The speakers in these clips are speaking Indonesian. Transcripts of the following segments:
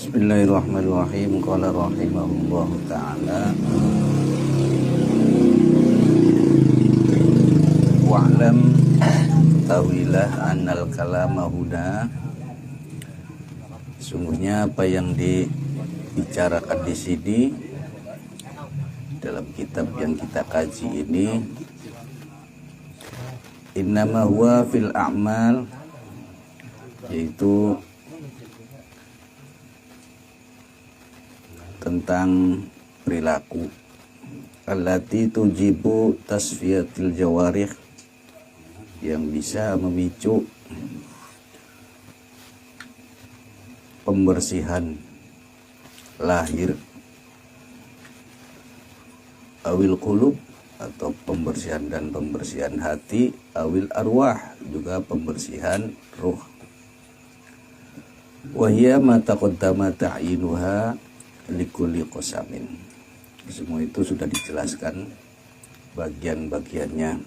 Bismillahirrahmanirrahim. Qala rahimahullahu ta'ala wa'lam tawilah annal kalama huda. Sungguhnya apa yang dibicarakan di sini dalam kitab yang kita kaji ini, innama huwa fil a'mal, yaitu tentang perilaku allati tujibu tasfiyatil jawarih, yang bisa memicu pembersihan lahir, awil qulub atau pembersihan dan pembersihan hati, awil arwah juga pembersihan ruh. Wahia ma taqaddama ta'yinuha likulli qasamin. Semua itu sudah dijelaskan bagian-bagiannya.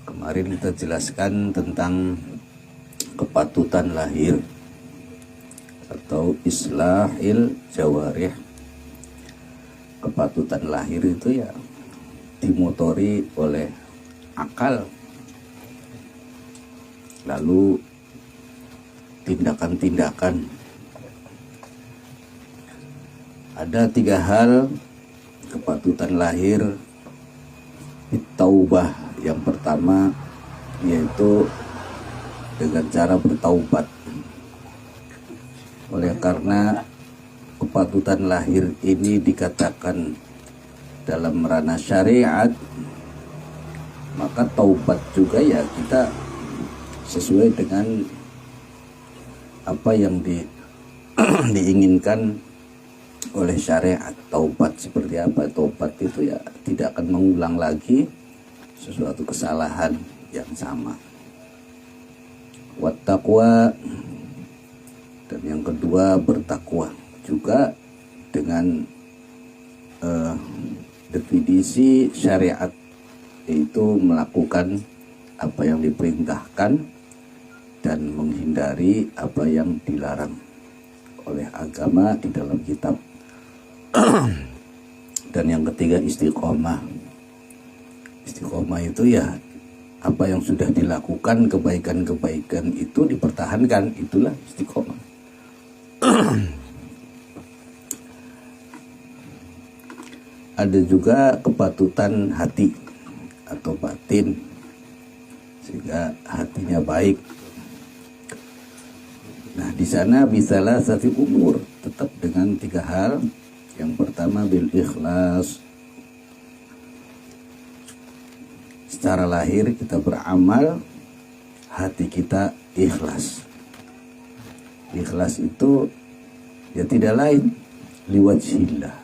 Kemarin kita jelaskan tentang kepatutan lahir atau islahil jawarih. Kepatutan lahir itu ya dimotori oleh akal, lalu tindakan-tindakan. Ada 3 hal kepatutan lahir taubah. Yang pertama yaitu dengan cara bertaubat. Oleh karena kepatutan lahir ini dikatakan dalam ranah syariat, maka taubat juga ya kita sesuai dengan apa yang diinginkan oleh syariat. Taubat seperti apa? Taubat itu ya tidak akan mengulang lagi sesuatu kesalahan yang sama. Wattaqwa, dan yang kedua bertakwa juga dengan definisi syariat, yaitu melakukan apa yang diperintahkan dan menghindari apa yang dilarang oleh agama di dalam kitab. Dan yang ketiga istiqomah. Istiqomah itu ya apa yang sudah dilakukan, kebaikan-kebaikan itu dipertahankan, itulah istiqomah. Ada juga kepatutan hati atau batin, sehingga hatinya baik. Nah, di sana bisalah satu umur, tetap dengan 3 hal. Yang pertama bil ikhlas. Secara lahir kita beramal, hati kita ikhlas. Ikhlas itu ya tidak lain liwajhillah.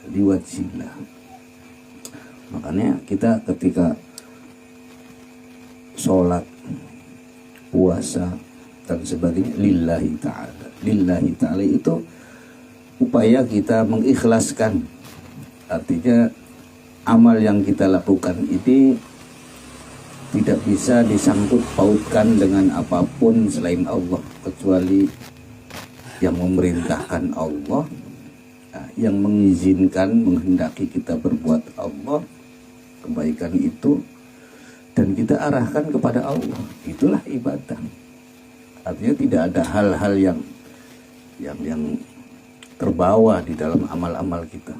Makanya kita ketika sholat, puasa dan sebagainya lillahi ta'ala. Lillahi ta'ala itu upaya kita mengikhlaskan. Artinya amal yang kita lakukan ini tidak bisa disangkut pautkan dengan apapun selain Allah, kecuali yang memerintahkan Allah, yang mengizinkan, menghendaki kita berbuat Allah kebaikan itu, dan kita arahkan kepada Allah. Itulah ibadah. Artinya tidak ada hal-hal yang terbawa di dalam amal-amal kita.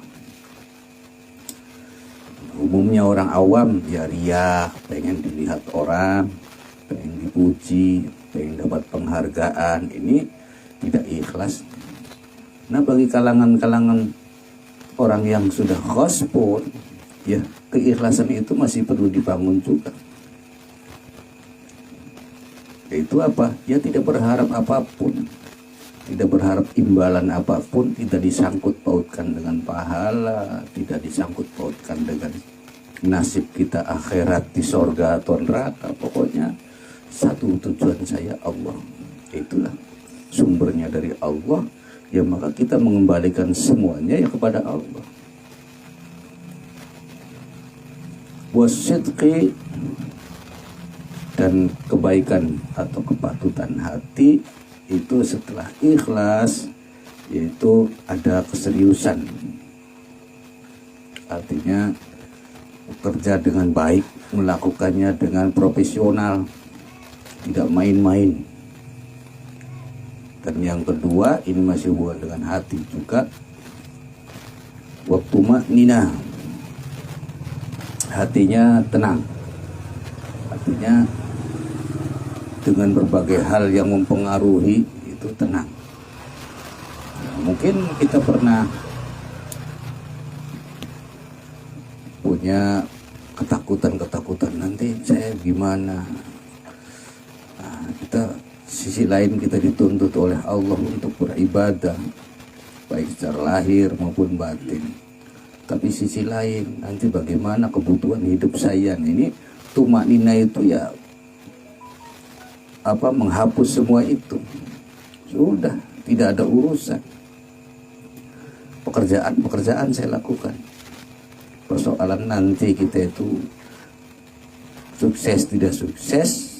Umumnya orang awam ya riya, pengen dilihat orang, pengen dipuji, pengen dapat penghargaan. Ini tidak ikhlas. Nah, bagi kalangan-kalangan orang yang sudah khos pun ya keikhlasan itu masih perlu dibangun juga. Yaitu apa? Ya tidak berharap apapun, tidak berharap imbalan apapun, tidak disangkut pautkan dengan pahala, tidak disangkut pautkan dengan nasib kita akhirat di sorga atau neraka. Pokoknya satu tujuan saya Allah. Itulah sumbernya dari Allah, ya maka kita mengembalikan semuanya ya kepada Allah. Wasidqi, dan kebaikan atau kepatutan hati itu setelah ikhlas yaitu ada keseriusan. Artinya bekerja dengan baik, melakukannya dengan profesional, tidak main-main. Dan yang kedua, ini masih hubungan dengan hati juga, waktu maknina, hatinya tenang. Artinya dengan berbagai hal yang mempengaruhi itu tenang. Nah, mungkin kita pernah punya ketakutan nanti saya gimana. Nah, sisi lain kita dituntut oleh Allah untuk beribadah, baik secara lahir maupun batin. Tapi sisi lain, nanti bagaimana kebutuhan hidup saya. Ini tumaknina itu ya menghapus semua itu. Sudah, tidak ada urusan. Pekerjaan saya lakukan. Persoalan nanti kita itu sukses tidak sukses,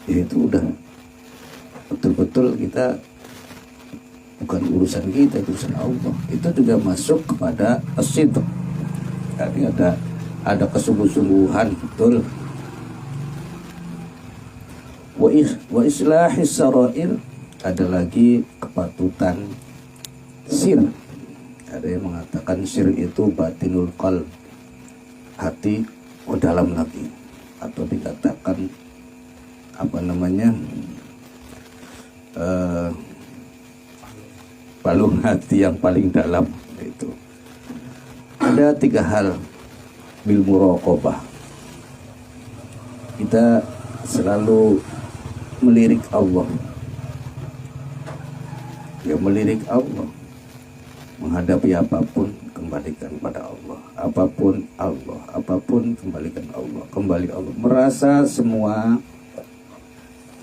ya itu udah betul-betul kita, bukan urusan kita, itu urusan Allah. Itu juga masuk kepada as-sidq. Jadi ada kesungguh-sungguhan betul. Wa islahis sarair, ada lagi kepatutan sir. Ada yang mengatakan sir itu batinul qalb, hati dalam lagi, atau dikatakan palung hati yang paling dalam. Itu ada 3 hal bil muraqabah. Kita selalu melirik Allah, ya melirik Allah. Menghadapi apapun, kembalikan pada Allah. Apapun Allah, apapun kembalikan Allah. Kembali Allah. Merasa semua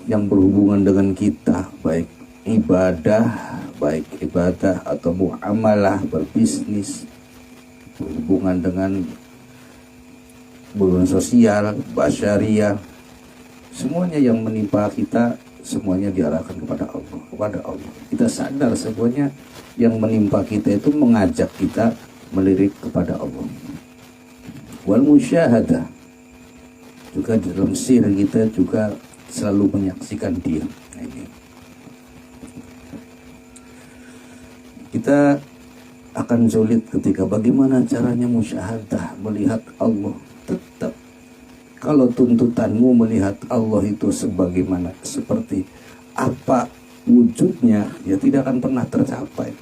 yang berhubungan dengan kita, baik ibadah atau muamalah, berbisnis, berhubungan dengan hubungan sosial, basyariah, semuanya yang menimpa kita, semuanya diarahkan kepada Allah. Kita sadar semuanya yang menimpa kita itu mengajak kita melirik kepada Allah. Wal musyahadah, juga di dalam sir kita juga selalu menyaksikan Dia. Nah, ini kita akan sulit ketika bagaimana caranya musyahadah, melihat Allah. Tetap kalau tuntutanmu melihat Allah itu sebagaimana, seperti apa wujudnya, ya tidak akan pernah tercapai.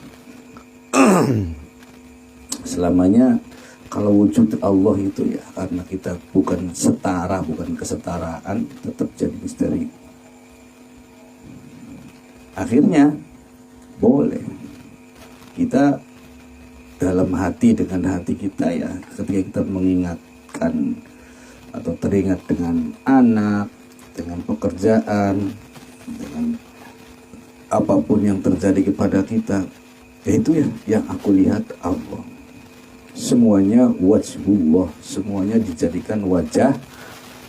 Selamanya kalau wujud Allah itu ya karena kita bukan setara, bukan kesetaraan, tetap jadi misteri. Akhirnya boleh kita dalam hati, dengan hati kita ya, ketika kita mengingatkan atau teringat dengan anak, dengan pekerjaan, dengan apapun yang terjadi kepada kita, yaitu yang aku lihat Allah. Semuanya wajhullah, semuanya dijadikan wajah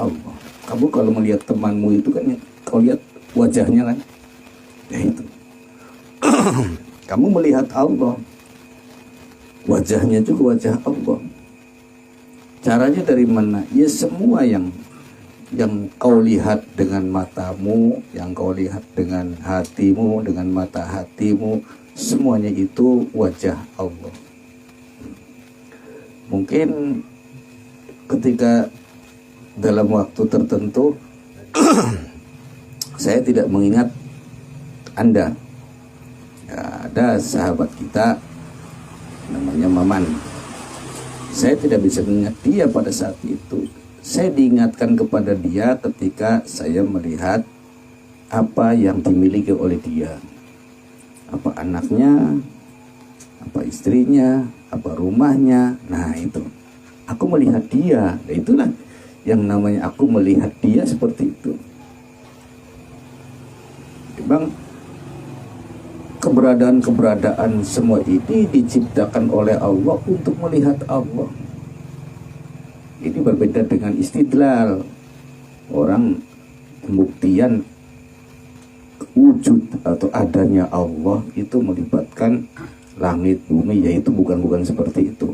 Allah. Kamu kalau melihat temanmu itu kan, kau lihat wajahnya kan, ya itu. Kamu melihat Allah, wajahnya juga wajah Allah. Caranya dari mana? Ya semua yang kau lihat dengan matamu, yang kau lihat dengan hatimu, dengan mata hatimu, semuanya itu wajah Allah. Mungkin ketika dalam waktu tertentu saya tidak mengingat Anda. Ya, ada sahabat kita namanya Maman. Saya tidak bisa mengingat dia pada saat itu. Saya diingatkan kepada dia ketika saya melihat apa yang dimiliki oleh dia. Apa anaknya, apa istrinya, apa rumahnya. Nah itu, aku melihat dia. Nah, itulah yang namanya aku melihat dia seperti itu. Memang keberadaan semua ini diciptakan oleh Allah untuk melihat Allah. Ini berbeda dengan istidlal. Orang pembuktian wujud atau adanya Allah itu melibatkan langit bumi, yaitu bukan seperti itu.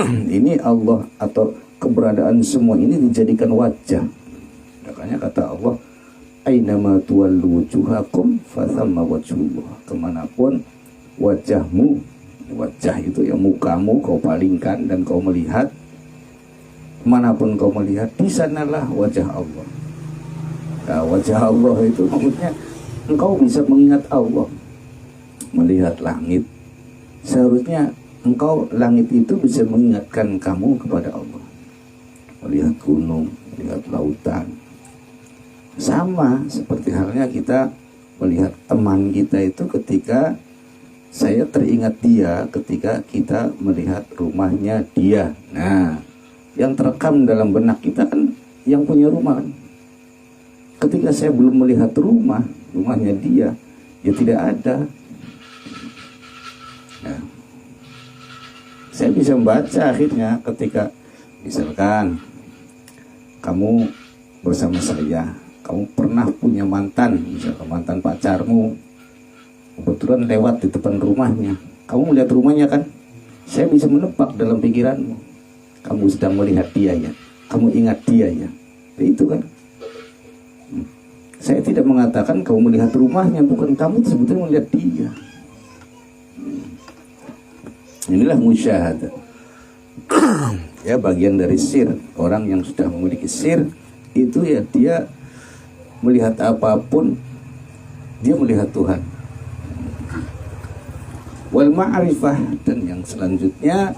Ini Allah atau keberadaan semua ini dijadikan wajah. Makanya kata Allah, ainama tuwallu wujuhakum fathamma wajhullah. Kemanapun wajahmu, wajah itu ya mukamu kau palingkan dan kau melihat, manapun kau melihat, di sanalah wajah Allah. Nah, wajah Allah itu maksudnya engkau bisa mengingat Allah. Melihat langit, seharusnya engkau langit itu bisa mengingatkan kamu kepada Allah. Melihat gunung, melihat lautan. Sama seperti halnya kita melihat teman kita itu ketika saya teringat dia ketika kita melihat rumahnya dia. Nah, yang terekam dalam benak kita kan yang punya rumah kan. Ketika saya belum melihat rumahnya dia, ya tidak ada. Nah, saya bisa membaca akhirnya ketika misalkan kamu bersama saya, kamu pernah punya mantan, misalkan mantan pacarmu, kebetulan lewat di depan rumahnya, kamu melihat rumahnya kan, saya bisa menebak dalam pikiranmu, kamu sedang melihat dia ya, kamu ingat dia ya, itu kan. Saya tidak mengatakan kamu melihat rumahnya, bukan, kamu sebetulnya melihat dia. Inilah musyahadah. Ya, bagian dari sir. Orang yang sudah memiliki sir itu ya dia melihat apapun, dia melihat Tuhan. Wal ma'rifah, dan yang selanjutnya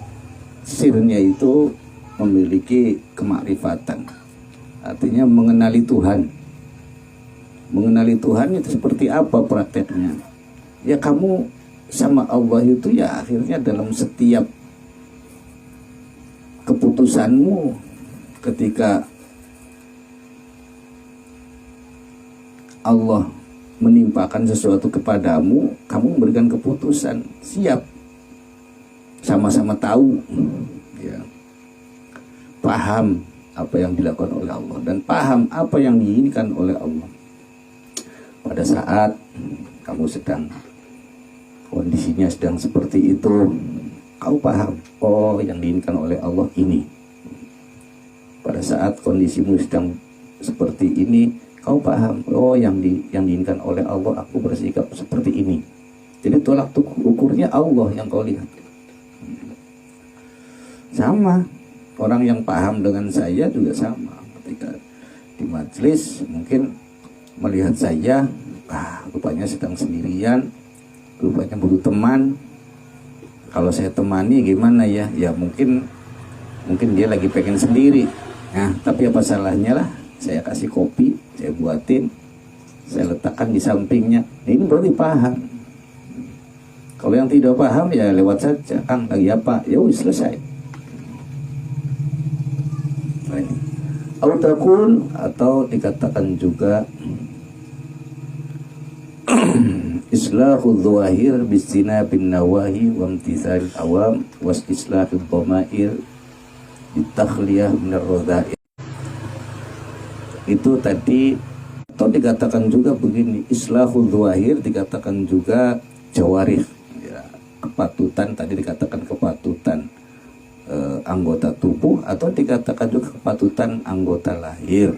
sirnya itu memiliki kemakrifatan. Artinya mengenali Tuhan. Mengenali Tuhan itu seperti apa prakteknya? Ya kamu sama Allah itu ya akhirnya dalam setiap keputusanmu ketika Allah menimpakan sesuatu kepadamu, kamu memberikan keputusan, siap, sama-sama tahu, ya, paham apa yang dilakukan oleh Allah dan paham apa yang diinginkan oleh Allah. Pada saat kamu sedang kondisinya sedang seperti itu, kau paham, oh yang diinginkan oleh Allah ini. Pada saat kondisimu sedang seperti ini, kau paham, oh yang diinginkan oleh Allah, aku bersikap seperti ini. Jadi tolak ukurnya Allah yang kau lihat. Sama, orang yang paham dengan saya juga sama. Ketika di majelis mungkin melihat saya, rupanya sedang sendirian, rupanya butuh teman. Kalau saya temani gimana ya? Ya mungkin dia lagi pengen sendiri. Nah, tapi apa salahnya lah? Saya kasih kopi, saya buatin, saya letakkan di sampingnya. Nah, ini berarti paham. Kalau yang tidak paham ya lewat saja. Kang lagi apa? Ya wis selesai. Nah, ini. Autakul, atau dikatakan juga islahul dhawahir bistinabin nawahi wa imtithalil awam was islahul dhamair bitakhliyah minar radha'ir. Itu tadi, atau dikatakan juga begini, islahul dhawahir dikatakan juga jawarih, ya, kepatutan, tadi dikatakan kepatutan anggota tubuh, atau dikatakan juga kepatutan anggota lahir.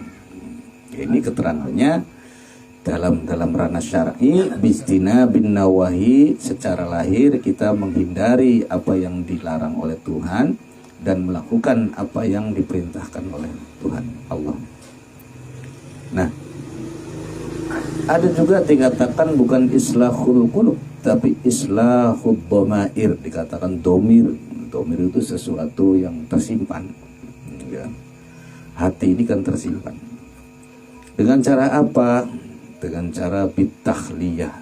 Ini keterangannya dalam ranah syar'i, bistina bin nawahi, secara lahir kita menghindari apa yang dilarang oleh Tuhan dan melakukan apa yang diperintahkan oleh Tuhan Allah. Nah, ada juga dikatakan bukan islahul qulub tapi islahul dhamair, dikatakan domir. Domir itu sesuatu yang tersimpan, ya. Hati ini kan tersimpan. Dengan cara apa? Dengan cara bitakhliyah,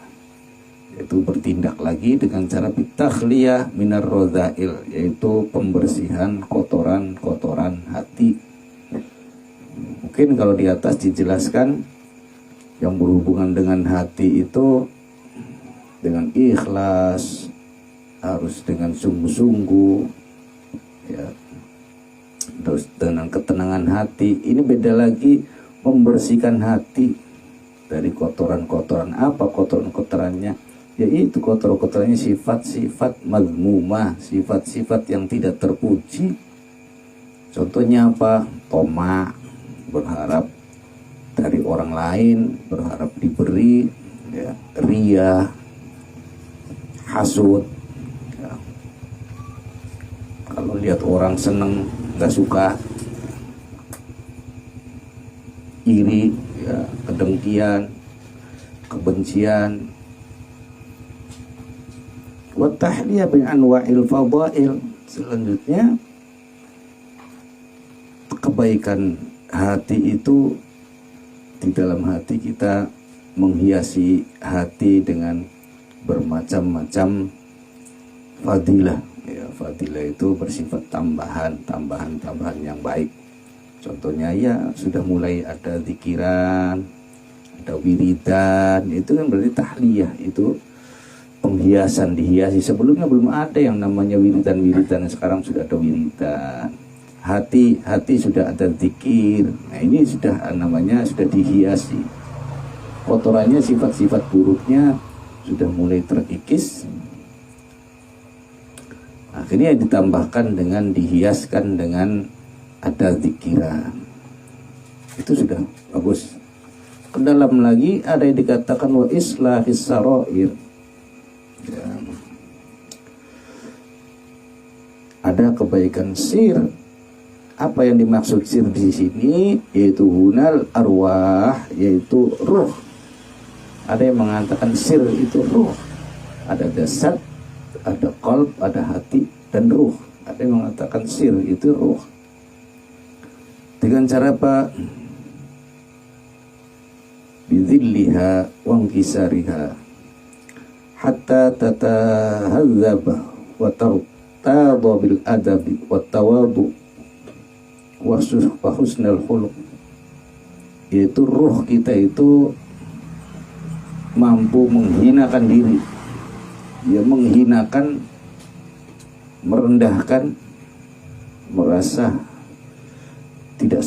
yaitu bertindak lagi dengan cara bitakhliyah minar radha'il, yaitu pembersihan kotoran-kotoran hati. Mungkin kalau di atas dijelaskan yang berhubungan dengan hati itu dengan ikhlas, harus dengan sungguh-sungguh, ya, terus dengan ketenangan hati. Ini beda lagi membersihkan hati. dari kotoran-kotoran. Apa kotoran-kotorannya? Yaitu kotoran-kotorannya sifat-sifat mazmumah, sifat-sifat yang tidak terpuji. Contohnya apa? Toma, berharap dari orang lain, berharap diberi, ya, ria, hasud, ya. Kalau lihat orang seneng nggak suka, iri, ya, kedengkian, kebencian. Wa tahliyah bi anwa'il fadail. Selanjutnya, kebaikan hati itu di dalam hati kita menghiasi hati dengan bermacam-macam fadilah. Ya, fadilah itu bersifat tambahan yang baik. Contohnya ya sudah mulai ada zikiran, ada wiridan, itu kan berarti tahliyah, itu penghiasan, dihiasi. Sebelumnya belum ada yang namanya wiridan, sekarang sudah ada wiridan. Hati sudah ada zikir. Nah, ini sudah namanya sudah dihiasi. Kotorannya, sifat-sifat buruknya sudah mulai terkikis. Akhirnya ditambahkan dengan dihiaskan dengan ada zikiran. Itu sudah bagus. Ke dalam lagi ada yang dikatakan wa islahis sarair. Ya. Ada kebaikan sir. Apa yang dimaksud sir di sini? Yaitu hunal arwah, yaitu ruh. Ada yang mengatakan sir itu ruh. Ada jasad, ada qalb, ada hati, dan ruh. Ada yang mengatakan sir itu ruh. Dengan cara apa? Bidhilliha wangkisariha hatta tatahadzaba wa tartada bil adabi wa tawadu wa husnul khuluq. Yaitu ruh kita itu mampu menghinakan diri, ya, menghinakan, merendahkan, merasa tidak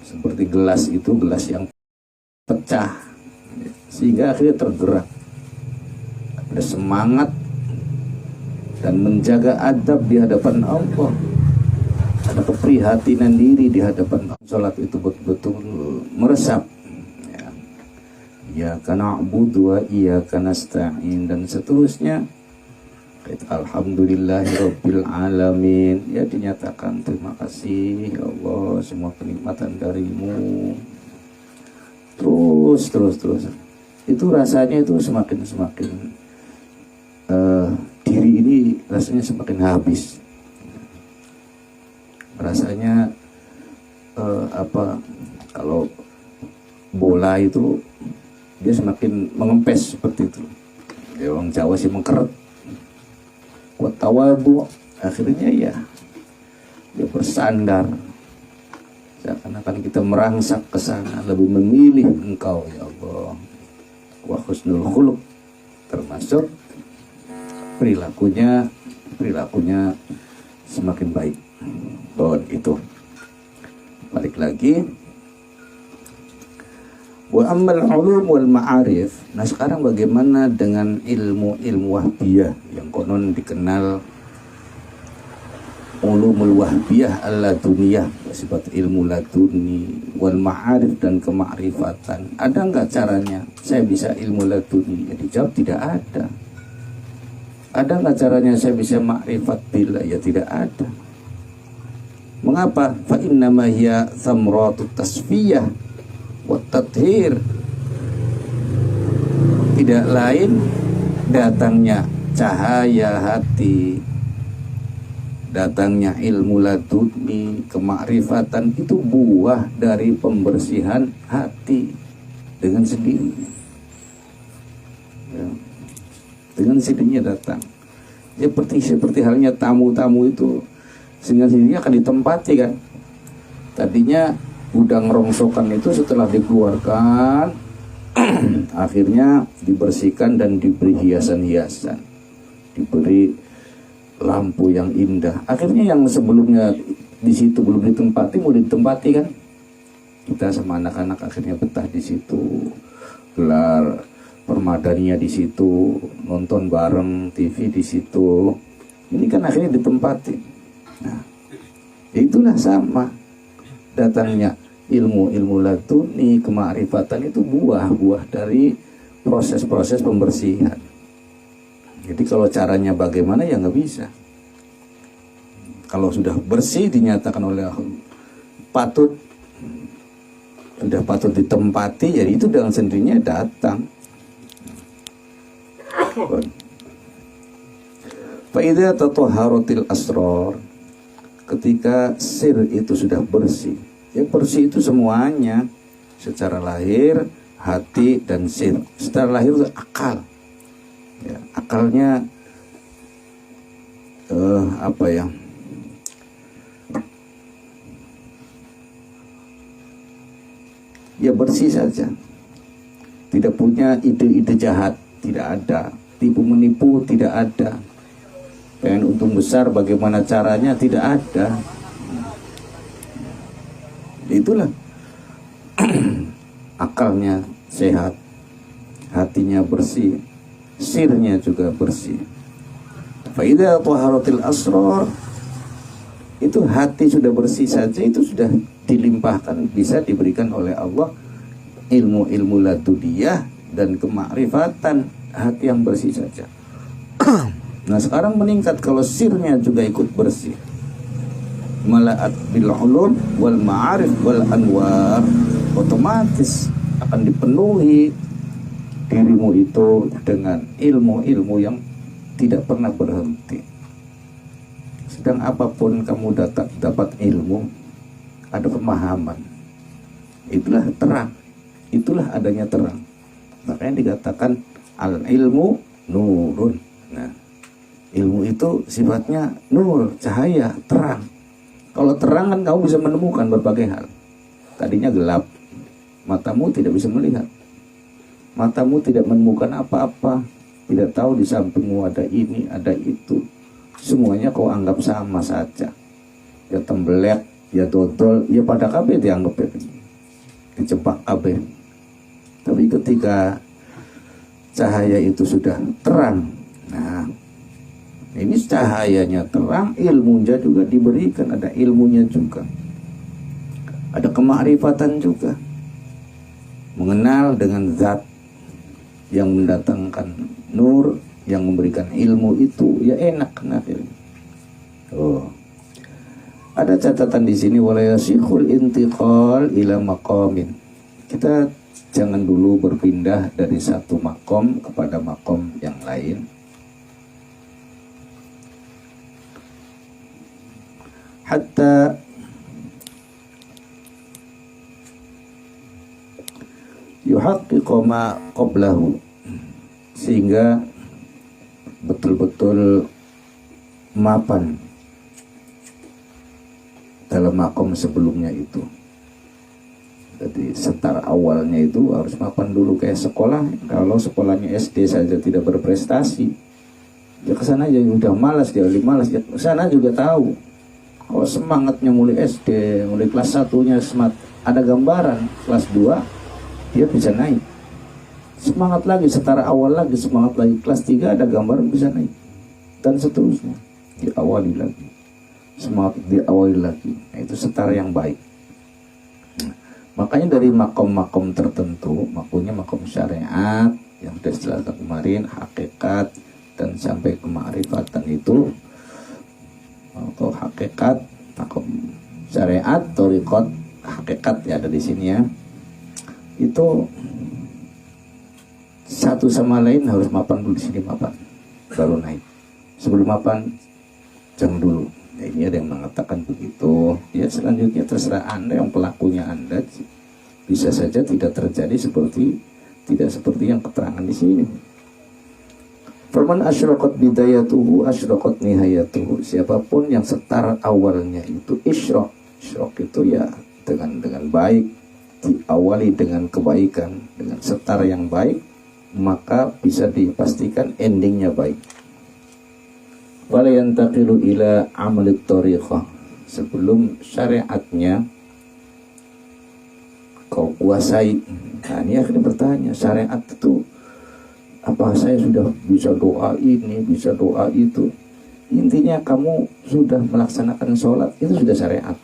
seperti gelas itu, gelas yang pecah, sehingga akhirnya tergerak, ada semangat dan menjaga adab di hadapan Allah, ada keprihatinan diri di hadapan Allah. Salat itu betul-betul meresap, ya, iyyaka na'budu wa iyyaka nasta'in, dan seterusnya. Alhamdulillahirabbil alamin, ya, dinyatakan terima kasih ya Allah, semua kenikmatan darimu. Terus itu rasanya itu semakin diri ini rasanya semakin habis. Rasanya kalau bola itu dia semakin mengempes seperti itu. Ya, orang Jawa sih mengkeret. Watawadu, akhirnya ya dia bersandar, seakan-akan kita merangsak ke sana, lebih memilih Engkau ya Allah. Wa husnul khuluq, termasuk perilakunya semakin baik. Itu balik lagi. Wa ammal ulum wal ma'arif. Nah, sekarang bagaimana dengan ilmu wahbiyah yang konon dikenal ulumul wahbiyah al-laduniyah, sifat ilmu laduni, wal ma'arif, dan kemakrifatan. Ada nggak caranya saya bisa ilmu laduni? Ya, dijawab tidak ada. Ada nggak caranya saya bisa makrifat billah? Ya, tidak ada. Mengapa? Fa innama hiya thamratut tasfiyah wa tathhir. Tidak lain datangnya cahaya hati, datangnya ilmu laduni, kemakrifatan, itu buah dari pembersihan hati dengan sendirinya. Ya, dengan sendirinya datang. Ya, seperti halnya tamu-tamu itu dengan sendirinya akan ditempati kan. Tadinya gudang rongsokan itu setelah dikeluarkan akhirnya dibersihkan dan diberi hiasan-hiasan, diberi lampu yang indah. Akhirnya yang sebelumnya di situ belum ditempati mau ditempati kan. Kita sama anak-anak akhirnya betah di situ, gelar permadaninya di situ, nonton bareng TV di situ. Ini kan akhirnya ditempatin. Nah, itulah sama datangnya ilmu laduni, kemakrifatan itu buah dari proses-proses pembersihan. Jadi kalau caranya bagaimana ya nggak bisa. Kalau sudah bersih dinyatakan oleh sudah patut ditempati, jadi itu dengan sendirinya datang. Fa'idha tatahharatil asrar, ketika sir itu sudah bersih, ya bersih itu semuanya, secara lahir, hati, dan sir. Secara lahir itu akal, ya, akalnya ya bersih saja, tidak punya ide-ide jahat, tidak ada tipu menipu, tidak ada pengen untung besar bagaimana caranya, tidak ada. Itulah akalnya sehat, hatinya bersih, sirnya juga bersih. Fa'idha taharatil asrar, itu hati sudah bersih saja, itu sudah dilimpahkan, bisa diberikan oleh Allah ilmu laduniyah dan kemakrifatan hati yang bersih saja. Nah sekarang meningkat kalau sirnya juga ikut bersih, mala'at bil ulum wal ma'arif wal anwar, otomatis akan dipenuhi dirimu itu dengan ilmu-ilmu yang tidak pernah berhenti. Sedang apapun kamu dapat ilmu, ada pemahaman, itulah terang, itulah adanya terang. Makanya dikatakan al ilmu nurun. Nah, ilmu itu sifatnya nur, cahaya, terang. Kalau terang kan kamu bisa menemukan berbagai hal. Tadinya gelap, matamu tidak bisa melihat, matamu tidak menemukan apa-apa, tidak tahu di sampingmu ada ini, ada itu. Semuanya kau anggap sama saja. Ya tembelek, ya dodol, ya pada kabeh dianggap dijebak kabeh. Tapi ketika cahaya itu sudah terang, nah ini cahayanya terang, ilmunya juga diberikan, ada ilmunya juga, ada kemakrifatan juga, mengenal dengan zat yang mendatangkan nur, yang memberikan ilmu itu, ya enak akhirnya. Ada catatan di sini, wala yasikhul intiqal ila maqamin. Kita jangan dulu berpindah dari satu makom kepada makom yang lain. Hatta yuhaqqiqa ma qablahu, sehingga betul-betul mapan dalam makom sebelumnya itu. Jadi setar awalnya itu harus mapan dulu, kayak sekolah. Kalau sekolahnya SD saja tidak berprestasi, ya kesana aja udah malas, dia lebih malas, ya kesana juga tahu. Kalau semangatnya mulai SD, mulai kelas 1-nya semangat, ada gambaran, kelas 2 dia bisa naik. Semangat lagi, setara awal lagi, semangat lagi, kelas 3 ada gambaran bisa naik, dan seterusnya. Diawali lagi, semangat diawali lagi. Nah, itu setara yang baik. Makanya dari makom-makom tertentu, makomnya makom syariat yang sudah jelaskan kemarin, hakikat, dan sampai ke ma'rifatan itu, atau hakikat, makom syariat, thariqat, hakikat ya ada di sini ya. Itu satu sama lain harus mapan dulu, di sini mapan, baru naik. Sebelum mapan jangan dulu. Nah, ini ada yang mengatakan begitu. Ya selanjutnya terserah Anda, yang pelakunya Anda. Bisa saja tidak terjadi tidak seperti yang keterangan di sini. Faman asyraqat bidayatuhu asyraqat nihayatuhu. Siapapun yang setar awalnya itu isyraq. Isyraq itu ya dengan baik, diawali dengan kebaikan, dengan setar yang baik, maka bisa dipastikan endingnya baik. Wala yantaqilu ila amalit thariqah, sebelum syariatnya kau kuasai. Nah ini akhirnya bertanya, syariat itu apa? Saya sudah bisa doa ini, bisa doa itu. Intinya kamu sudah melaksanakan sholat, itu sudah syariat.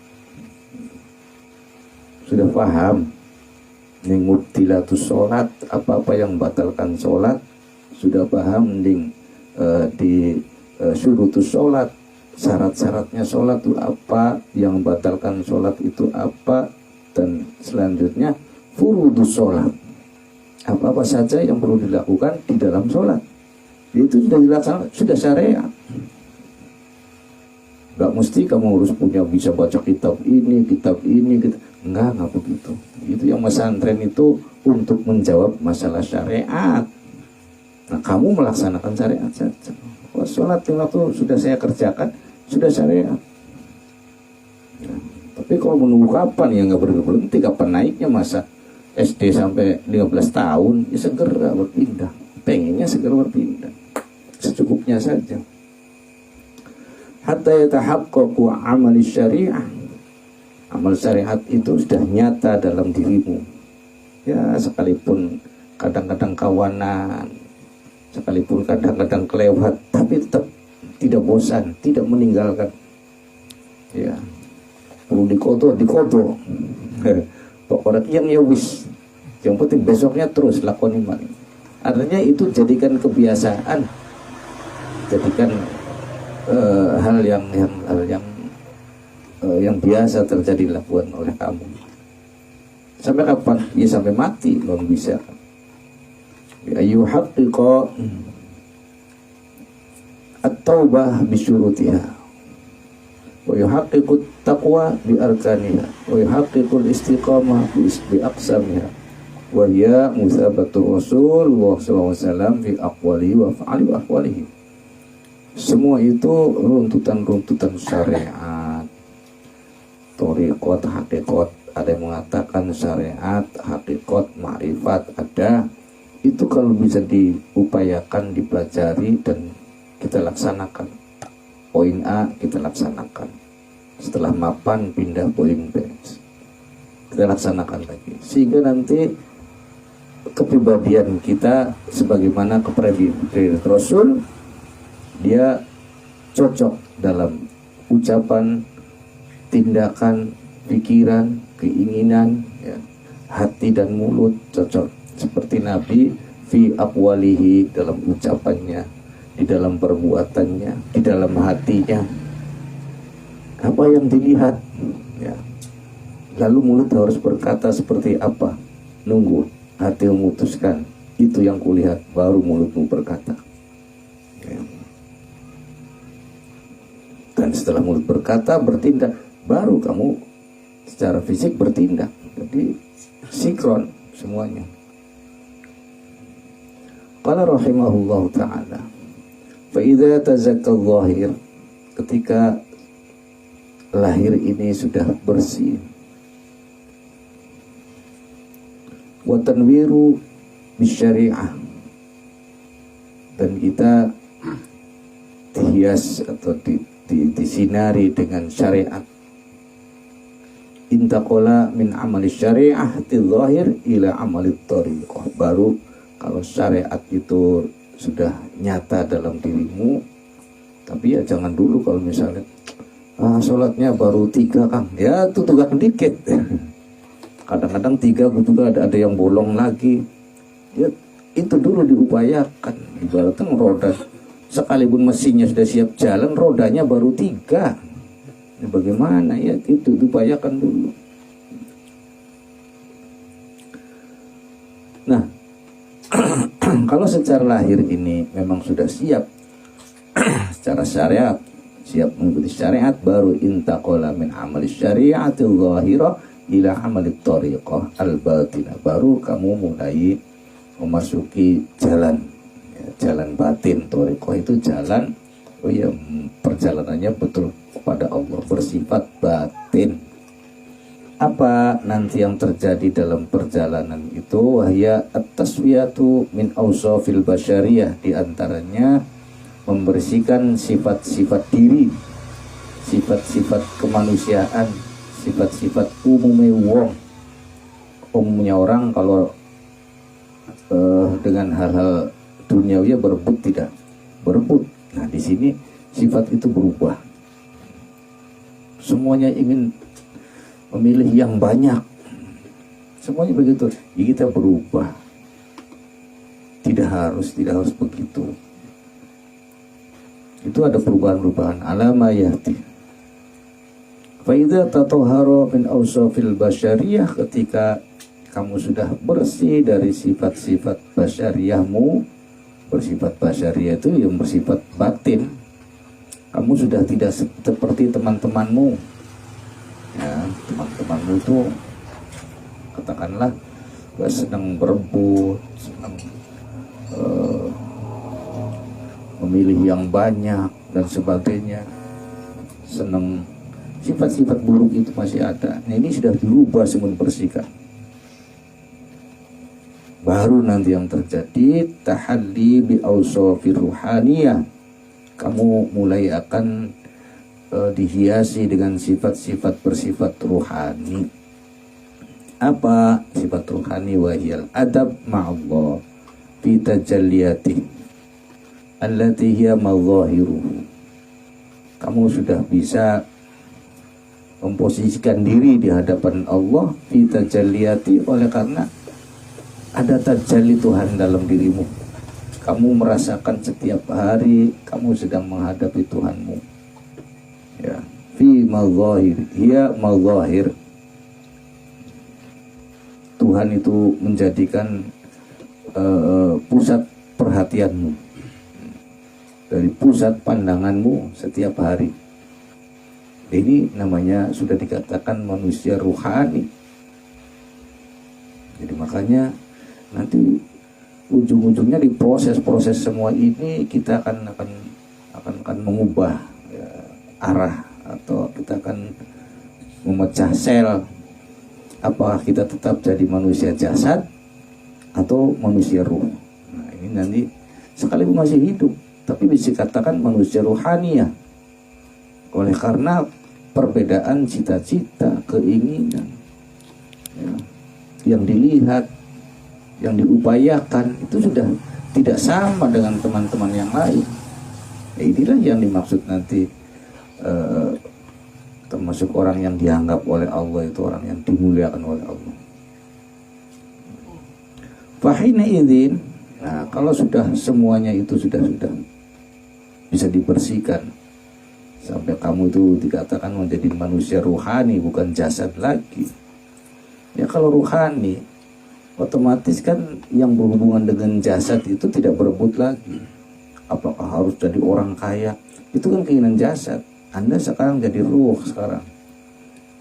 Sudah paham mengubtilatus sholat, apa-apa yang batalkan sholat, sudah paham di syurutus sholat, syarat-syaratnya sholat itu apa, yang batalkan sholat itu apa, dan selanjutnya furudus sholat, apa-apa saja yang perlu dilakukan di dalam sholat, itu sudah dilaksanakan, sudah syariat. Gak mesti kamu harus punya bisa baca kitab ini, enggak begitu. Itu yang pesantren itu untuk menjawab masalah syariat. Nah kamu melaksanakan syariat saja. Oh, sholat yang waktu sudah saya kerjakan, sudah syariat. Nah, tapi kalau menunggu kapan ya nggak berhenti, kapan naiknya masa SD sampai 15 tahun, ya segera berpindah. Pengennya segera berpindah, secukupnya saja. Hatta yatahaqqaqu amali syariah, amal syariat itu sudah nyata dalam dirimu. Ya sekalipun kadang-kadang kawanan, sekalipun kadang-kadang kelewat, tapi tetap tidak bosan, tidak meninggalkan. Ya perlu dikotor. Pokoknya yang ya wis, yang penting besoknya terus lakoni iman. Artinya itu jadikan kebiasaan, jadikan hal yang biasa terjadi dilakukan oleh kamu. Sampai kapan? Ya sampai mati belum bisa. Ya yuhaqqiqa at-taubah bisyurutiha wa yuhaqqiqut taqwa bi arkaniha wa yuhaqqiqul istiqamah bi aqsamiha wa hiya musabatu rasul wa sallallahu alaihi wasallam fi aqwalihi wa fa'ali wa aqwalihi. Semua itu runtutan-runtutan syariat, thariqat, hakikat. Ada yang mengatakan syariat, hakikat, ma'rifat, ada. Itu kalau bisa diupayakan, dipelajari dan kita laksanakan. Poin A kita laksanakan. Setelah mapan pindah poin B. Kita laksanakan lagi. Sehingga nanti kepribadian kita sebagaimana kepribadian Rasul, dia cocok dalam ucapan, tindakan, pikiran, keinginan, ya, hati dan mulut cocok. Seperti Nabi fi aqwalihi, dalam ucapannya, di dalam perbuatannya, di dalam hatinya. Apa yang dilihat, ya. Lalu mulut harus berkata seperti apa? Nunggu hati memutuskan, itu yang kulihat, baru mulutmu berkata. Ya. Dan setelah mulut berkata, bertindak, baru kamu secara fisik bertindak. Jadi sinkron semuanya. Qala rahimahullah ta'ala, fa idza tazakka zahir, ketika lahir ini sudah bersih, wa tanwiru bisyariah, dan kita dihias atau disinari dengan syariat, intaqala min amali syari'ati zahir ila amali thariqah, baru kalau syariat itu sudah nyata dalam dirimu. Tapi ya jangan dulu kalau misalnya sholatnya baru 3 Kang, ya itu tukang dikit. Kadang-kadang 3 juga ada yang bolong lagi, ya itu dulu diupayakan. Ibaratnya roda, sekalipun mesinnya sudah siap jalan, rodanya baru 3. Ya, bagaimana ya, itu diupayakan dulu. Nah, kalau secara lahir ini memang sudah siap secara syariat, siap mengikuti syariat, baru intaqala min amali syari'ati zahirah ila amali thariqah al-batinah, baru kamu mulai memasuki jalan, ya, jalan batin. Thariqah itu jalan, oh ya, perjalanannya betul kepada Allah, bersifat batin. Apa nanti yang terjadi dalam perjalanan itu? Wahya at-taswiyatu min awsafil basyariyah, diantaranya membersihkan sifat-sifat diri, sifat-sifat kemanusiaan, sifat-sifat umumnya wong. umumnya orang kalau dengan hal-hal duniawi berebut, tidak berebut. Nah, di sini sifat itu berubah. Semuanya ingin memilih yang banyak. Semuanya begitu. Ya, kita berubah. Tidak harus begitu. Itu ada perubahan-perubahan alama yahti. Fa idza tatahhara min awsafil basyariyah, ketika kamu sudah bersih dari sifat-sifat basyariyahmu. Bersifat basyariyah itu yang bersifat batin. Kamu sudah tidak seperti teman-temanmu. Ya, teman-temanmu itu katakanlah senang berebut, senang memilih yang banyak dan sebagainya, senang, sifat-sifat buruk itu masih ada. Nah, ini sudah dirubah, semua bersihkan. Baru nanti yang terjadi tahalli bi awsafir ruhaniyah. Kamu mulai akan dihiasi dengan sifat-sifat bersifat ruhani. Apa sifat ruhani? Wahiyal adab ma'allah fi tajalliyatih allati hiya madzahiruhu. Kamu sudah bisa memposisikan diri di hadapan Allah fi tajalliyati, oleh karena ada tajalli Tuhan dalam dirimu. Kamu merasakan setiap hari kamu sedang menghadapi Tuhanmu. Ya, fi madzahir, hiya madzahir. Tuhan itu menjadikan pusat perhatianmu, dari pusat pandanganmu setiap hari. Ini namanya sudah dikatakan manusia ruhani. Jadi makanya nanti ujung-ujungnya di proses-proses semua ini kita akan mengubah ya, arah, atau kita akan memecah sel. Apakah kita tetap jadi manusia jasad atau manusia ruh? Nah, ini nanti sekalipun masih hidup, tapi bisa dikatakan manusia ruhani ya. Oleh karena perbedaan cita-cita, keinginan ya, yang dilihat, yang diupayakan itu sudah tidak sama dengan teman-teman yang lain. Ya, inilah yang dimaksud nanti termasuk orang yang dianggap oleh Allah itu orang yang dimuliakan oleh Allah. Fahina idzin. Nah, kalau sudah semuanya itu sudah bisa dibersihkan sampai kamu itu dikatakan menjadi manusia ruhani, bukan jasad lagi. Ya, kalau ruhani otomatis kan yang berhubungan dengan jasad itu tidak berebut lagi. Apakah harus jadi orang kaya? Itu kan keinginan jasad. Anda sekarang jadi ruh sekarang.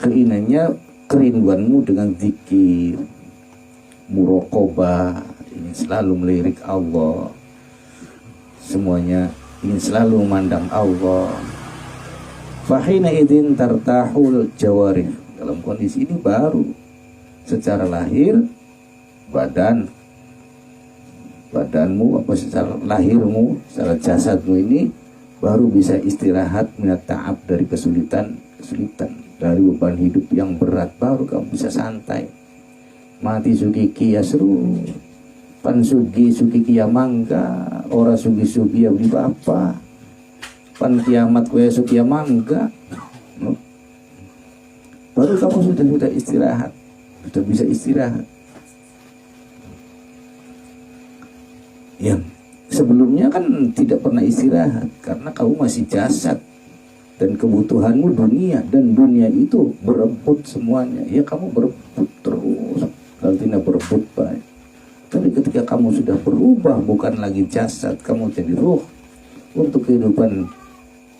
Keinginannya, kerinduanmu dengan zikir, muraqabah, ingin selalu melirik Allah. Semuanya ingin selalu memandang Allah. Fahina idzin tartahul jawarih. Dalam kondisi ini baru secara lahir badanmu, apa secara lahirmu, secara jasadmu ini baru bisa istirahat minat ta'ab, dari kesulitan, dari beban hidup yang berat. Baru kamu bisa santai. Mati sugiki ya seru, pan sugi ya mangga, ora sugi ya beli apa, pan kiamat kue sugi ya mangga. Baru kamu sudah istirahat, sudah bisa istirahat. Yang sebelumnya kan tidak pernah istirahat karena kamu masih jasad dan kebutuhanmu dunia, dan dunia itu berebut semuanya. Ya, kamu berebut terus, kalau tidak berebut baik. Tapi ketika kamu sudah berubah, bukan lagi jasad, kamu jadi ruh, untuk kehidupan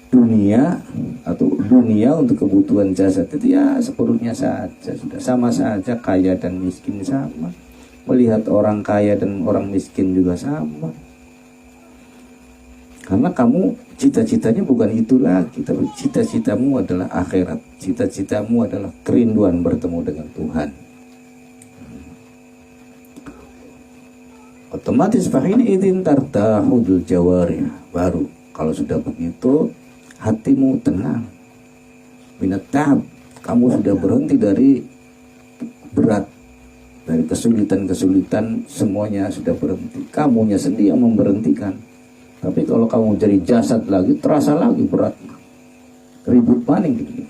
dunia atau dunia untuk kebutuhan jasad itu ya seperlunya saja, sudah sama saja. Kaya dan miskin sama, melihat orang kaya dan orang miskin juga sama. Karena kamu cita-citanya bukan itu lagi, tapi cita-citamu adalah akhirat. Cita-citamu adalah kerinduan bertemu dengan Tuhan. Otomatis fahina idzin tartahul jawarih. Baru kalau sudah begitu hatimu tenang. Minat ta'ab, kamu sudah berhenti dari berat, Dari kesulitan-kesulitan semuanya sudah berhenti. Kamunya sendiri yang memberhentikan. Tapi kalau kamu jadi jasad lagi, terasa lagi berat. Ribut maning gitu.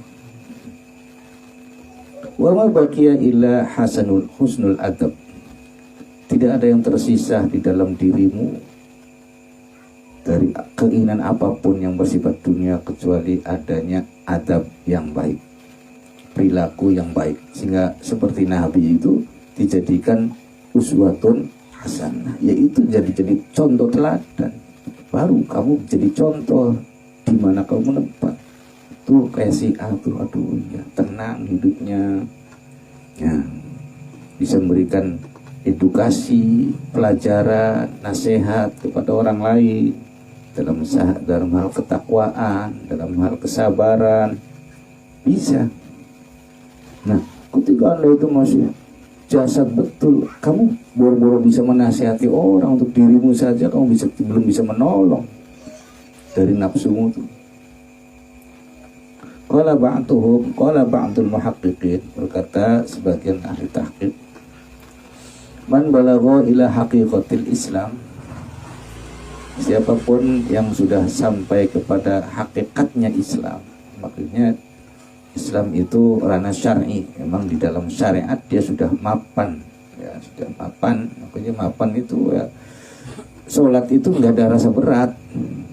Wa ma baqiya illa husnul adab. Tidak ada yang tersisa di dalam dirimu dari keinginan apapun yang bersifat dunia kecuali adanya adab yang baik, perilaku yang baik. Sehingga seperti Nabi itu dijadikan uswatun hasanah, yaitu jadi contoh teladan. Baru kamu jadi contoh di mana kamu menempat. Tuh kayak si A tuh, aduh ya tenang hidupnya, ya bisa memberikan edukasi, pelajaran, nasihat kepada orang lain dalam hal ketakwaan, dalam hal kesabaran, bisa. Nah, ketika Anda itu masih jasad betul, kamu boro-boro bisa menasihati orang, untuk dirimu saja kamu belum bisa menolong dari nafsumu itu. Qala ba'dul muhaqqiqin, berkata sebagian ahli tahqiq, man balagha ila haqiqatil Islam, siapapun yang sudah sampai kepada hakikatnya Islam. Maksudnya Islam itu ranah syar'i, memang di dalam syariat dia sudah mapan, ya sudah mapan. Makanya mapan itu ya, sholat itu nggak ada rasa berat,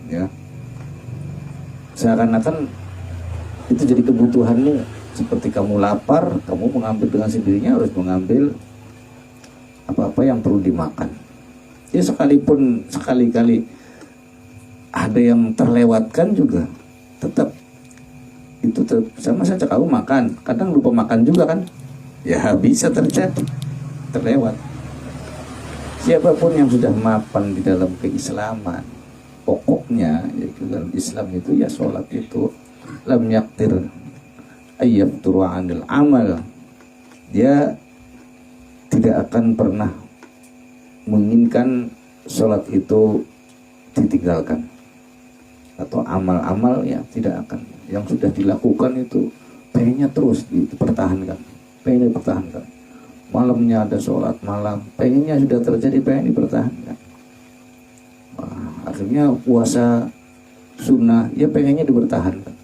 ya seakan-akan itu jadi kebutuhanmu. Seperti kamu lapar, kamu mengambil dengan sendirinya, harus mengambil apa-apa yang perlu dimakan. Ya sekalipun sekali-kali ada yang terlewatkan juga, tetap itu sama saja. Kamu makan, kadang lupa makan juga kan, ya bisa terjadi, terlewat. Siapapun yang sudah mapan di dalam keislaman, pokoknya yaitu dalam Islam itu ya sholat itu lam yaktir ayyabturu anil amal, dia tidak akan pernah menginginkan sholat itu ditinggalkan, atau amal-amal ya tidak akan. Yang sudah dilakukan itu pengennya terus dipertahankan, pengen dipertahankan. Malamnya ada sholat malam, pengennya sudah terjadi, pengen dipertahankan. Wah, akhirnya puasa sunnah ya pengennya dipertahankan.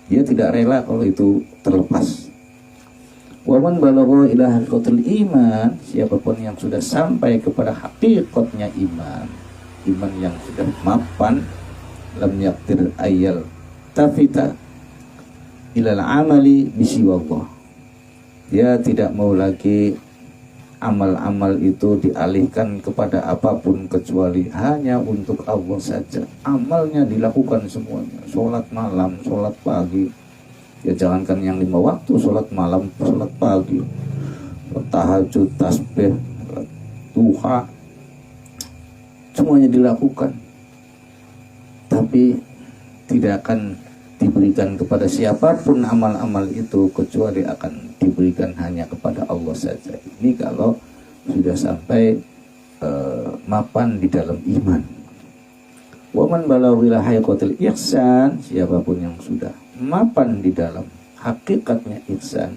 Dia tidak rela kalau itu terlepas. Waman balagha ila haqiqatil iman, siapapun yang sudah sampai kepada hakikatnya iman, iman yang sudah mapan, lam yaktir ayal tafita ilal amali bisiwallah, dia tidak mau lagi amal-amal itu dialihkan kepada apapun kecuali hanya untuk Allah saja. Amalnya dilakukan semuanya, sholat malam, sholat pagi, ya jangankan yang 5 waktu, sholat malam, sholat pagi, tahajud, tasbih, duha, semuanya dilakukan. Tapi tidak akan diberikan kepada siapapun amal-amal itu kecuali akan diberikan hanya kepada Allah saja. Ini kalau sudah sampai mapan di dalam iman. Waman balawila haqiqatil ihsan, siapapun yang sudah mapan di dalam hakikatnya ihsan,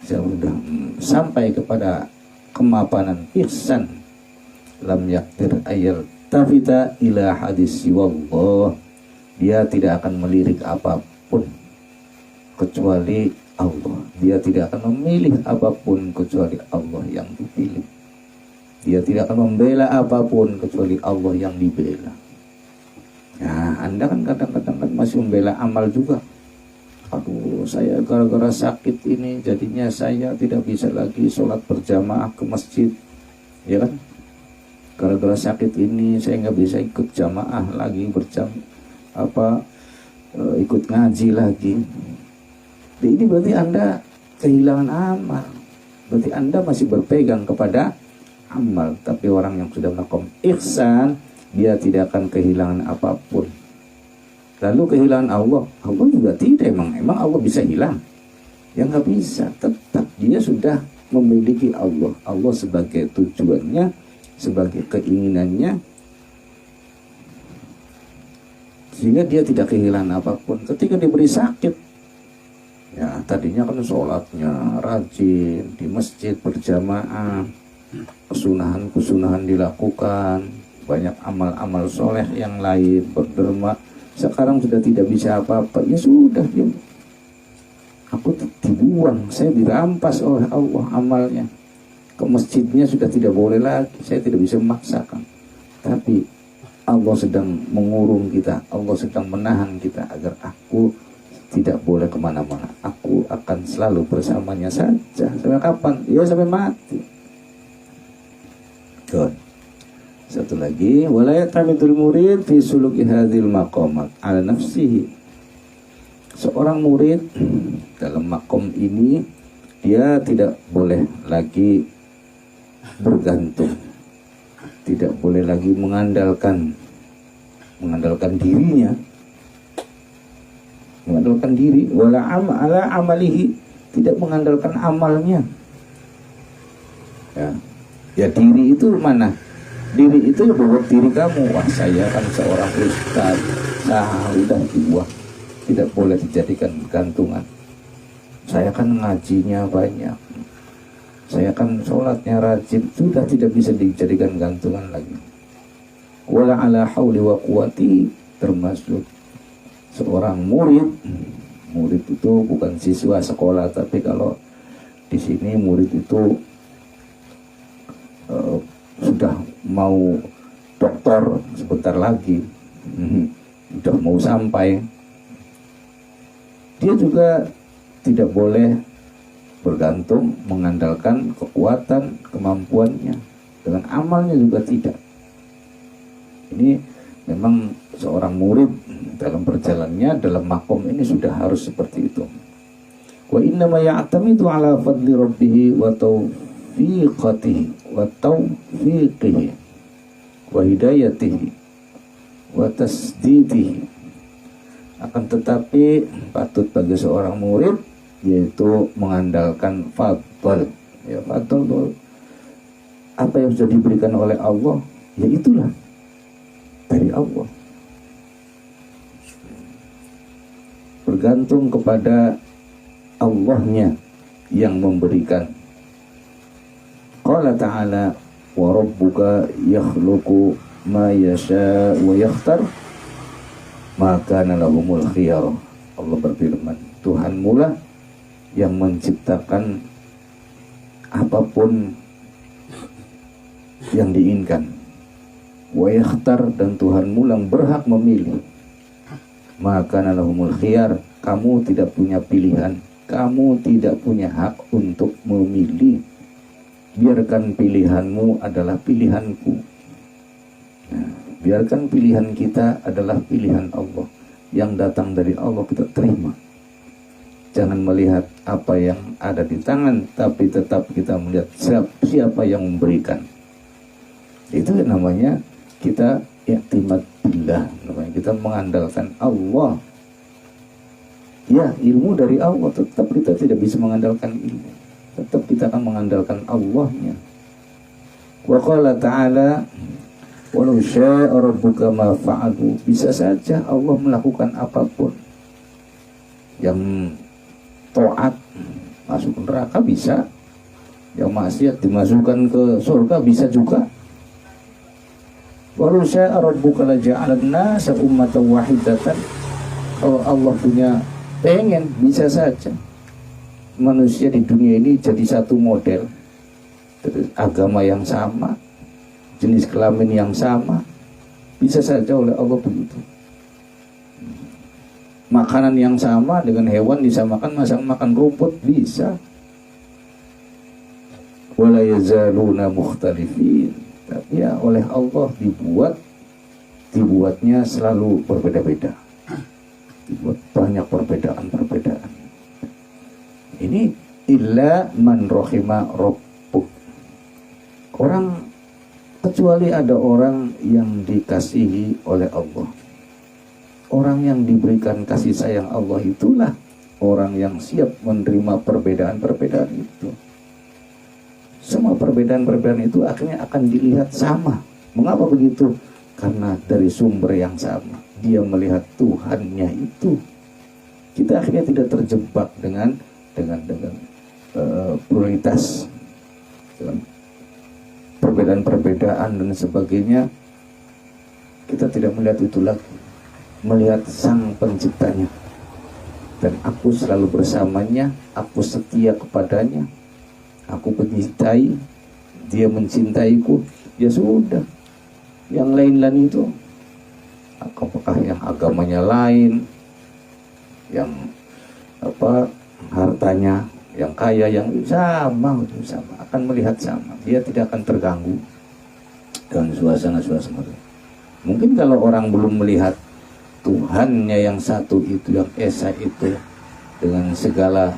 sudah sampai kepada kemapanan ihsan, lam yaktir ayal tafita ila hadis wallah, dia tidak akan melirik apapun kecuali Allah. Dia tidak akan memilih apapun kecuali Allah yang dipilih. Dia tidak akan membela apapun kecuali Allah yang dibela. Nah, Anda kan kadang-kadang kan masih membela amal juga. Aduh, saya gara-gara sakit ini jadinya saya tidak bisa lagi sholat berjamaah ke masjid, ya kan? Gara-gara sakit ini saya nggak bisa ikut jamaah lagi ikut ngaji lagi. Ini berarti Anda kehilangan amal. Berarti Anda masih berpegang kepada amal. Tapi orang yang sudah melakukan ihsan, dia tidak akan kehilangan apapun. Lalu kehilangan Allah juga tidak. Emang Allah bisa hilang? Ya nggak bisa. Tetap dia sudah memiliki Allah. Allah sebagai tujuannya, sebagai keinginannya, sehingga dia tidak kehilangan apapun. Ketika diberi sakit, ya tadinya kan sholatnya rajin di masjid berjamaah, kesunahan-kesunahan dilakukan, banyak amal-amal soleh yang lain, berderma. Sekarang sudah tidak bisa apa-apa, ya sudah, ya. Aku dibuang, saya dirampas oleh Allah amalnya. Ke masjidnya sudah tidak boleh lagi, saya tidak bisa memaksakan. Tapi Allah sedang mengurung kita, Allah sedang menahan kita agar aku tidak boleh kemana-mana. Aku akan selalu bersamanya saja. Sampai kapan? Ya sampai mati. Good. Satu lagi, wala yatamidul murid fi suluki hadhil maqamat ala nafsihi. Seorang murid dalam makom ini dia tidak boleh lagi bergantung, tidak boleh lagi mengandalkan dirinya, mengandalkan diri, wala ala amalihi, tidak mengandalkan amalnya. Ya diri itu mana? Diri itu ya buat diri kamu. Wah, saya kan seorang ustaz, udah dibuang, tidak boleh dijadikan gantungan. Saya kan ngajinya banyak, saya kan sholatnya rajin, sudah tidak bisa dijadikan gantungan lagi. Wala ala hauli wa quwati, termasuk seorang murid. Murid itu bukan siswa sekolah, tapi kalau di sini murid itu sudah mau doktor sebentar lagi, sudah mau sampai. Dia juga tidak boleh bergantung mengandalkan kekuatan kemampuannya, dengan amalnya juga tidak. Ini memang seorang murid dalam perjalanannya dalam makom ini sudah harus seperti itu. Wa inna ma ya'tamidu ala fadli rabbih wa tawfiqatihi wa tawfiqihi wa hidayatihi wa tasdidihi. Akan tetapi patut bagi seorang murid yaitu mengandalkan fadl. Ya, fadl itu apa yang sudah diberikan oleh Allah, ya itulah dari Allah. Bergantung kepada Allahnya yang memberikan. Qala ta'ala wa rabbuka yakhluqu ma yasha wa yakhtar ma kana lahumul khiyar. Allah berfirman, Tuhanmu lah yang menciptakan apapun yang diinginkan. Wa yakhtar, dan Tuhanmu yang berhak memilih. Maka lahumul khiyar, kamu tidak punya pilihan, kamu tidak punya hak untuk memilih. Biarkan pilihanmu adalah pilihanku. Nah, biarkan pilihan kita adalah pilihan Allah. Yang datang dari Allah kita terima. Jangan melihat apa yang ada di tangan, tapi tetap kita melihat siapa yang memberikan. Itu namanya kita i'timad billah, namanya kita mengandalkan Allah. Ya, ilmu dari Allah, tetap kita tidak bisa mengandalkan ilmu, tetap kita akan mengandalkan Allahnya. Wa qala ta'ala walau syaa rabbuka ma fa'alu, bisa saja Allah melakukan apapun. Yang taat masuk neraka bisa, yang maksiat dimasukkan ke surga bisa juga. Walau syaa rabbuka la ja'alan nasa ummatan wahidatan, kalau Allah punya pengen, bisa saja manusia di dunia ini jadi satu model, agama yang sama, jenis kelamin yang sama, bisa saja oleh Allah begitu. Makanan yang sama dengan hewan disamakan, masa makan rumput bisa. Wala yazaluna mukhtalifin, tapi ya oleh Allah dibuatnya selalu berbeda-beda, dibuat banyak perbedaan. Ini illa man rahima rabbuk, orang, kecuali ada orang yang dikasihi oleh Allah. Orang yang diberikan kasih sayang Allah itulah orang yang siap menerima perbedaan-perbedaan itu. Semua perbedaan-perbedaan itu akhirnya akan dilihat sama. Mengapa begitu? Karena dari sumber yang sama. Dia melihat Tuhannya itu. Kita akhirnya tidak terjebak dengan prioritas, dengan perbedaan-perbedaan dan sebagainya. Kita tidak melihat itu lagi, melihat Sang Penciptanya. Dan aku selalu bersamanya, aku setia kepadanya, aku mencintai, dia mencintaiku. Ya sudah, yang lain-lain itu, apakah yang agamanya lain, yang hartanya, yang kaya, yang sama, akan melihat sama. Dia tidak akan terganggu dengan suasana-suasana. Mungkin kalau orang belum melihat Tuhannya yang satu itu, yang esa itu, dengan segala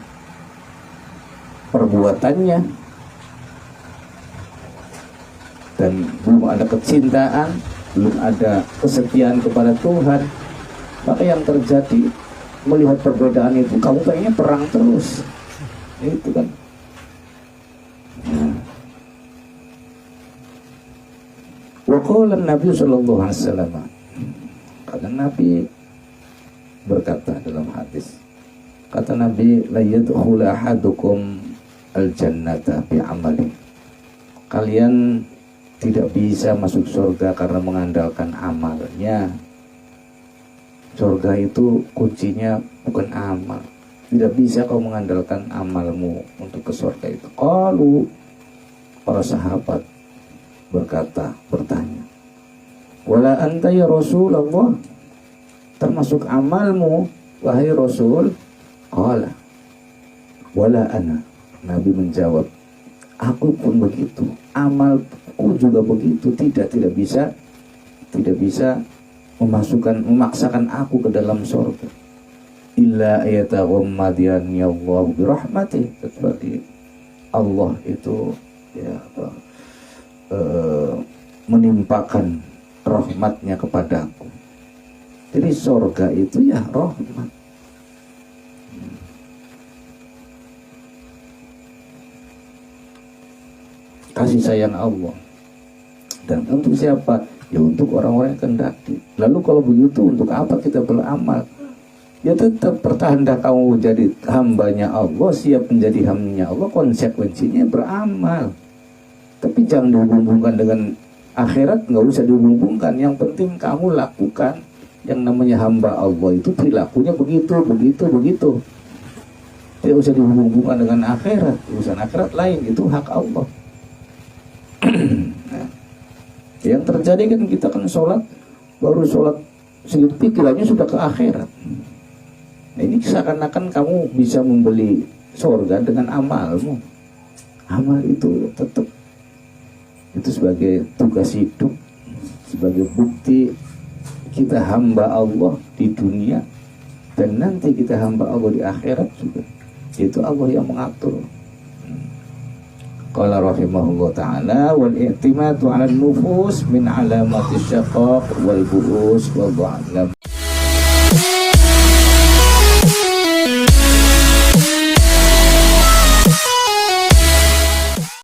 perbuatannya, dan belum ada kecintaan, belum ada kesetiaan kepada Tuhan, maka yang terjadi melihat perbedaan itu, kamu pengennya perang terus. Itu kan. Wa qala Nabi sallallahu alaihi wasallam, kata Nabi berkata dalam hadis, kata Nabi, la yadkhulu ahadukum al-jannata bi amali. Kalian tidak bisa masuk surga karena mengandalkan amalnya. Surga itu kuncinya bukan amal. Tidak bisa kau mengandalkan amalmu untuk ke surga itu. Qalu, para sahabat bertanya, wala anta ya Rasulullah, termasuk amalmu wahai Rasul? Qala wala ana. Nabi menjawab, aku pun begitu, amalku juga begitu. Tidak bisa memaksakan aku ke dalam surga. Illa ayataghammadiyani Allah birahmatih, kecuali Allah itu menimpakan rahmatnya kepadaku. Jadi surga itu ya rahmat. Kasih sayang Allah. Dan untuk siapa? Ya untuk orang-orang yang kehendaki. Lalu kalau begitu, untuk apa kita beramal? Ya tetap pertahankan kamu jadi hambanya Allah, siap menjadi hambanya Allah, konsekuensinya beramal. Tapi jangan dihubungkan dengan akhirat, nggak usah dihubungkan. Yang penting kamu lakukan yang namanya hamba Allah itu, perilakunya begitu. Tidak usah dihubungkan dengan akhirat. Urusan akhirat lain, itu hak Allah. Nah, yang terjadi kan kita kan sholat, baru sholat sedikit pikirannya sudah ke akhirat. Nah, ini seakan-akan kamu bisa membeli surga dengan amalmu. Amal itu tetap itu sebagai tugas hidup, sebagai bukti kita hamba Allah di dunia, dan nanti kita hamba Allah di akhirat juga. Itu Allah yang mengatur. Qala rahimahullah ta'ala, wal i'timadu 'ala an-nufus min alamati syaqaq wal bu'us wal dha'lam.